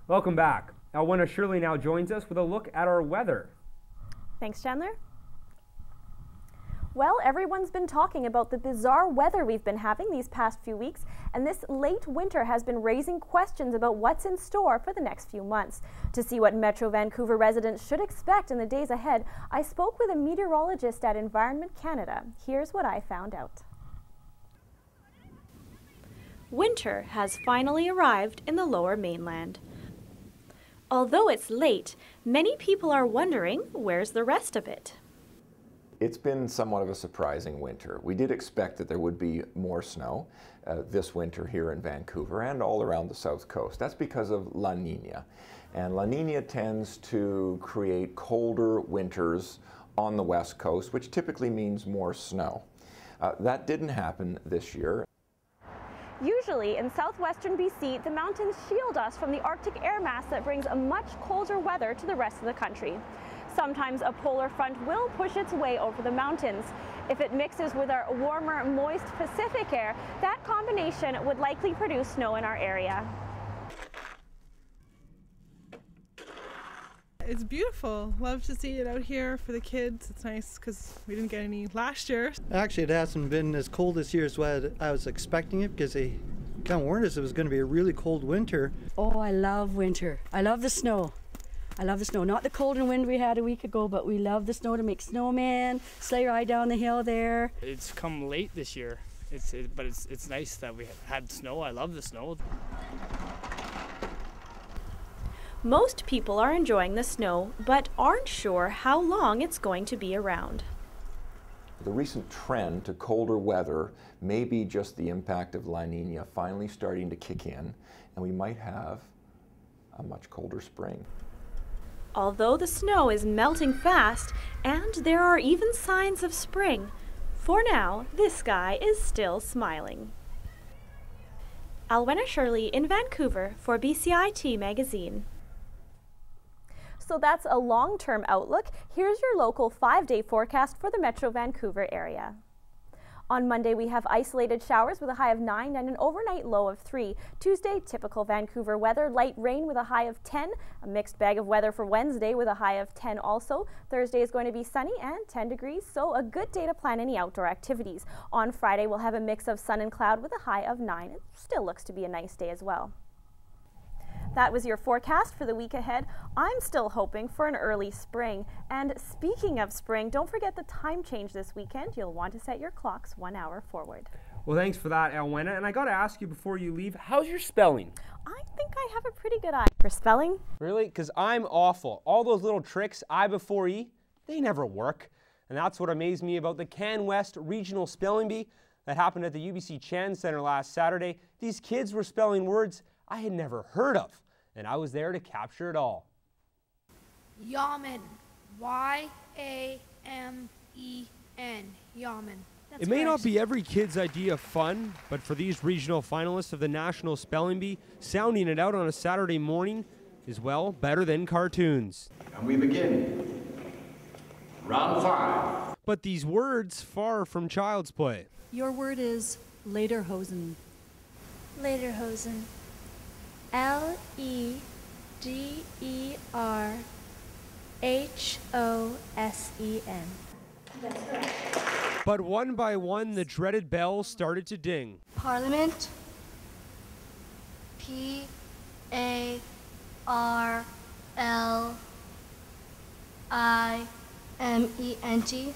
Welcome back. Alwena Shirley now joins us with a look at our weather. Thanks, Chandler. Well, everyone's been talking about the bizarre weather we've been having these past few weeks, and this late winter has been raising questions about what's in store for the next few months. To see what Metro Vancouver residents should expect in the days ahead, I spoke with a meteorologist at Environment Canada. Here's what I found out. Winter has finally arrived in the Lower Mainland. Although it's late, many people are wondering where's the rest of it. It's been somewhat of a surprising winter. We did expect that there would be more snow this winter here in Vancouver and all around the south coast. That's because of La Nina. And La Nina tends to create colder winters on the west coast, which typically means more snow. That didn't happen this year. Usually in southwestern BC, the mountains shield us from the Arctic air mass that brings a much colder weather to the rest of the country. Sometimes a polar front will push its way over the mountains. If it mixes with our warmer, moist Pacific air, that combination would likely produce snow in our area. It's beautiful. Love to see it out here for the kids. It's nice because we didn't get any last year. Actually, it hasn't been as cold this year as what I was expecting it, because they kind of warned us it was going to be a really cold winter. Oh, I love winter. I love the snow. I love the snow. Not the cold and wind we had a week ago, but we love the snow to make snowmen, sleigh ride down the hill there. It's come late this year, but it's nice that we had snow. I love the snow. Most people are enjoying the snow, but aren't sure how long it's going to be around. The recent trend to colder weather may be just the impact of La Nina finally starting to kick in, and we might have a much colder spring. Although the snow is melting fast and there are even signs of spring, for now, this sky is still smiling. Alwena Shirley in Vancouver for BCIT Magazine. So that's a long-term outlook. Here's your local 5-day forecast for the Metro Vancouver area. On Monday, we have isolated showers with a high of 9 and an overnight low of 3. Tuesday, typical Vancouver weather, light rain with a high of 10. A mixed bag of weather for Wednesday with a high of 10 also. Thursday is going to be sunny and 10 degrees, so a good day to plan any outdoor activities. On Friday, we'll have a mix of sun and cloud with a high of 9. It still looks to be a nice day as well. That was your forecast for the week ahead. I'm still hoping for an early spring. And speaking of spring, don't forget the time change this weekend. You'll want to set your clocks 1 hour forward. Well, thanks for that, Alwena. And I got to ask you before you leave, how's your spelling? I think I have a pretty good eye for spelling. Really? Because I'm awful. All those little tricks, I before E, they never work. And that's what amazed me about the Can West Regional Spelling Bee that happened at the UBC Chan Center last Saturday. These kids were spelling words I had never heard of, and I was there to capture it all. Yamen. Y-A-M-E-N. Yamen. It may not be every kid's idea of fun, but for these regional finalists of the National Spelling Bee, sounding it out on a Saturday morning is, well, better than cartoons. And we begin. Round 5. But these words far from child's play. Your word is lederhosen. Lederhosen. L-E-D-E-R-H-O-S-E-N. That's correct. But one by one, the dreaded bells started to ding. Parliament. P-A-R-L-I-M-E-N-T.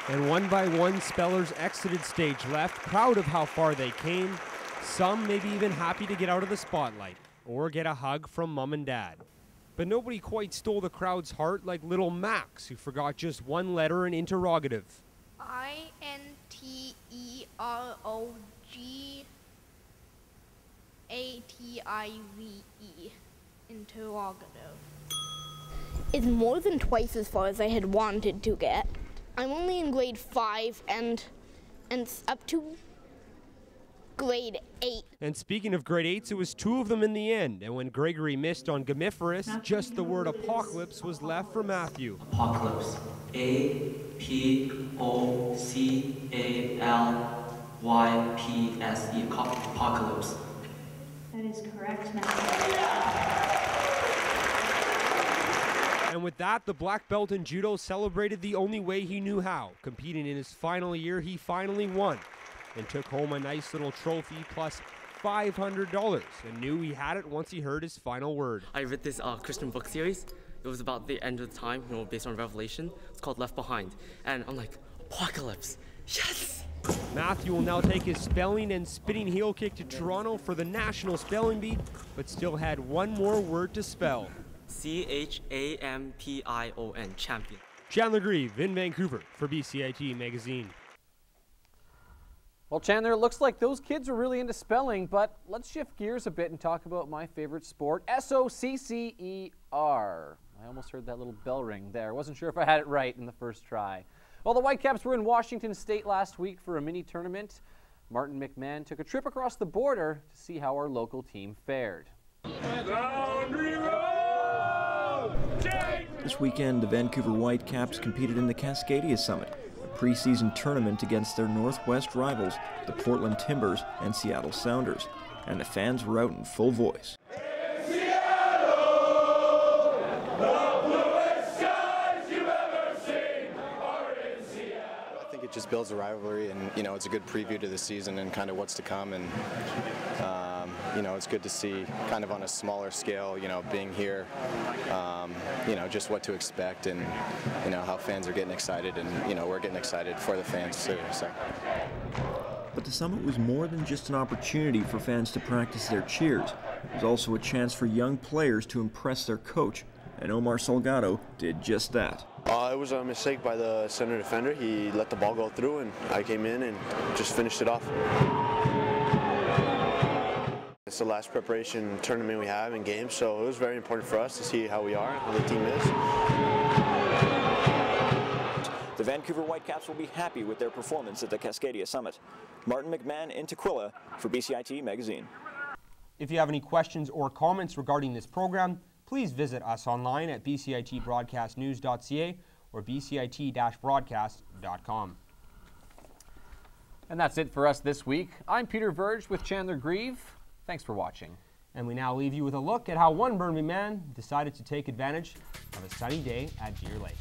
And one by one, spellers exited stage left, proud of how far they came. Some maybe even happy to get out of the spotlight or get a hug from mom and dad. But nobody quite stole the crowd's heart like little Max, who forgot just one letter in interrogative. I-N-T-E-R-O-G-A-T-I-V-E. Interrogative. It's more than twice as far as I had wanted to get. I'm only in grade 5 and up to grade 8. And speaking of grade 8s, it was 2 of them in the end. And when Gregory missed on Gamiferous, just the word apocalypse was left for Matthew. Apocalypse. A-P-O-C-A-L-Y-P-S-E. Apocalypse. That is correct, Matthew. And with that, the black belt in judo celebrated the only way he knew how. Competing in his final year, he finally won and took home a nice little trophy plus $500 and knew he had it once he heard his final word. I read this Christian book series. It was about the end of the time, based on Revelation. It's called Left Behind. And I'm like, apocalypse, yes! Matthew will now take his spelling and spinning heel kick to Toronto for the National Spelling Bee, but still had one more word to spell. Champion, champion. Chandler Grieve in Vancouver for BCIT Magazine. Well, Chandler, it looks like those kids are really into spelling, but let's shift gears a bit and talk about my favorite sport, S-O-C-C-E-R. I almost heard that little bell ring there. Wasn't sure if I had it right in the first try. Well, the Whitecaps were in Washington State last week for a mini tournament. Martin McMahon took a trip across the border to see how our local team fared. This weekend, the Vancouver Whitecaps competed in the Cascadia Summit, a preseason tournament against their Northwest rivals, the Portland Timbers and Seattle Sounders, and the fans were out in full voice. It just builds a rivalry, and it's a good preview to the season and kind of what's to come, and it's good to see kind of on a smaller scale, being here, just what to expect, and how fans are getting excited, and we're getting excited for the fans too. So. But the summit was more than just an opportunity for fans to practice their cheers. It was also a chance for young players to impress their coach, and Omar Salgado did just that. It was a mistake by the center defender. He let the ball go through, and I came in and just finished it off. It's the last preparation tournament we have in games, so it was very important for us to see how we are, how the team is. The Vancouver Whitecaps will be happy with their performance at the Cascadia Summit. Martin McMahon in Tequila for BCIT Magazine. If you have any questions or comments regarding this program, please visit us online at bcitbroadcastnews.ca or bcit-broadcast.com. And that's it for us this week. I'm Peter Verge with Chandler Grieve. Thanks for watching. And we now leave you with a look at how one Burnaby man decided to take advantage of a sunny day at Deer Lake.